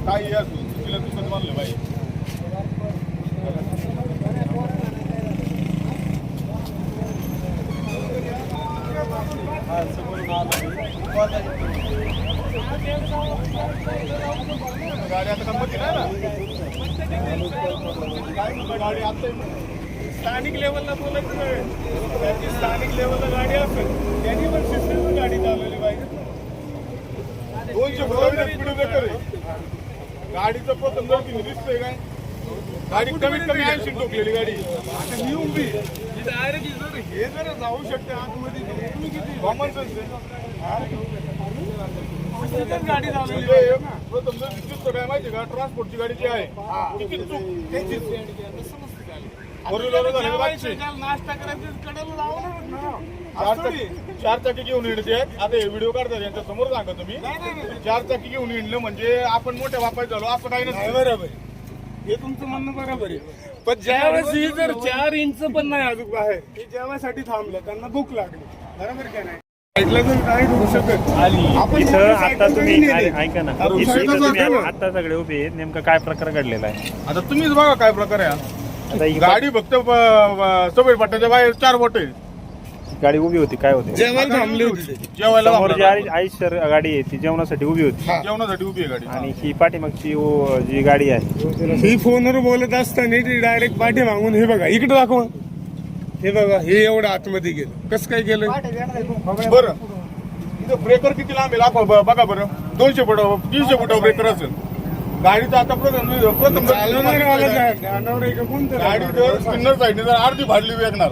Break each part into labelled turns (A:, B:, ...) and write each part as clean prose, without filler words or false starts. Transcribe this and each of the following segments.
A: काय यार तुला दुसरं मानलं बाई गाडी आता कंपनी नाही ना गाडी आता स्थानिक लेवलला बोलायचं नाही त्याची स्थानिक लेवलला गाडी असेल त्यांनी पण शिस्तीत गाडी चालवली पाहिजे 200 फुटावर स्पीड ब्रेकर आहे गाडीचं प्रथम जर तुम्ही दिसतंय काय गाडी कमीत कमी 80 ठोकलेली गाडी आता मी उभी डायरेक्ट हे जर जाऊ शकते आतमध्ये तुम्ही किती कॉमन सेन्स गाडी चालवली प्रथम जर दिसतो काय माहिती का ट्रान्सपोर्टची गाडी जी आहे ती चूक त्यांचीच नाश्ता करायचं चार चाकी घेऊन येण्याचे आता हे व्हिडिओ काढतात यांच्या समोर सांगा तुम्ही 4 चाकी घेऊन येणं म्हणजे आपण मोठ्या बापाय झालो असं काही नाही बरोबर हे तुमचं म्हणणं बरोबर आहे पण ज्यावेळेस ही जर 4 इंच पण नाही अजून बाहेर हे जेवायसाठी थांबलं त्यांना भूक लागली बरोबर काय नाही काय होऊ शकत
B: आता तुम्ही ऐका ना आता सगळे उभे आहेत नेमकं काय प्रकार घडलेला आहे
A: आता तुम्हीच बघा काय प्रकार आहे गाडी फक्त सवय पट्ट्याच्या बाहेर 4 बोट
B: गाडी उभी होती काय होते
A: जेवायला थांबली होती जेवायला
B: आईशर गाडी आहे ती जेवणासाठी उभी होती
A: जेवणासाठी उभी आहे गाडी
B: आणि ही पाठीमागची जी गाडी आहे
C: ही फोनवर बोलत असताना ती डायरेक्ट पाठी मागून हे बघा इकडे दाखवा हे बघा हे एवढं आतमध्ये गेलं कसं काय गेलं
A: बरं इथं ब्रेकर किती लांब आहे बघा बरं 200 फुट 300 फुटावर ब्रेकर असेल गाडीचं आता प्रथम गाडी जर स्पिनर साईडने जर अर्धी भाडली वेगणार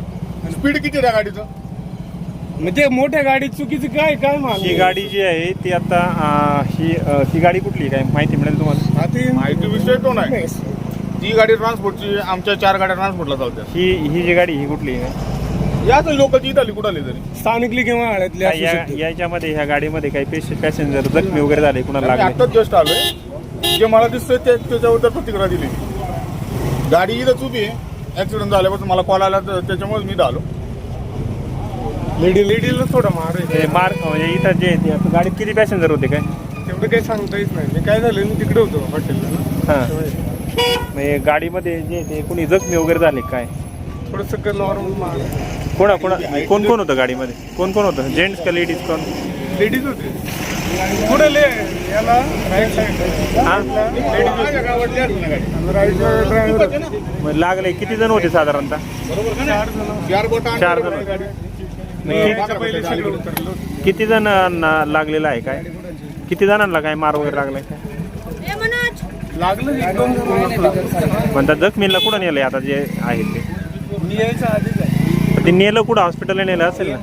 A: स्पीड किती त्या गाडीचं
C: म्हणजे मोठ्या गाडी चुकीचं काय काय
B: ही गाडी जी आहे ती आता ही गाडी कुठली काय माहिती मिळेल तुम्हाला
A: माहिती विषय तो नाही ती गाडी ट्रान्सपोर्टची आमच्या 4 गाड्या ट्रान्सपोर्टला चालतात
B: ही जी गाडी ही कुठली आहे
A: याच लोकलची इथं आली कुठाली तरी
C: स्थानिकली किंवा
B: याच्यामध्ये ह्या गाडीमध्ये काही पॅसेंजर जखमी वगैरे झाले कुणाला लागले
A: आताच जस्ट आलोय जे मला दिसतंय त्याच्याबद्दल प्रतिक्रिया दिली गाडी इथंच उभी आहे ऍक्सिडेंट झाल्यापासून मला कॉल आला त्याच्यामुळे मी आलो
C: लेडीला थोडं
B: मार म्हणजे इथं जे गाडीत किती पॅसेंजर होते काय
C: तेवढं काही सांगता येत नाही मी काय झालं मी तिकडे होतो हॉटेलला
B: हां म्हणजे गाडीमध्ये जे ते कोणी जखमी वगैरे झाले काय
C: थोडंसं नॉर्मल
B: कोण होतं गाडीमध्ये कोण होतं जेंट्स का लेडीज कोण
C: लेडीज होते पुढे याला राईट साईड
B: लागले किती जण होते साधारणतः 4 जण किती जणांना लागलेलं आहे काय किती जणांना काय मार वगैरे लागलाय काय म्हणतात जखमीला कुठं नेलंय आता जे आहे ते नेलं कुठं हॉस्पिटलला नेलं असेल ना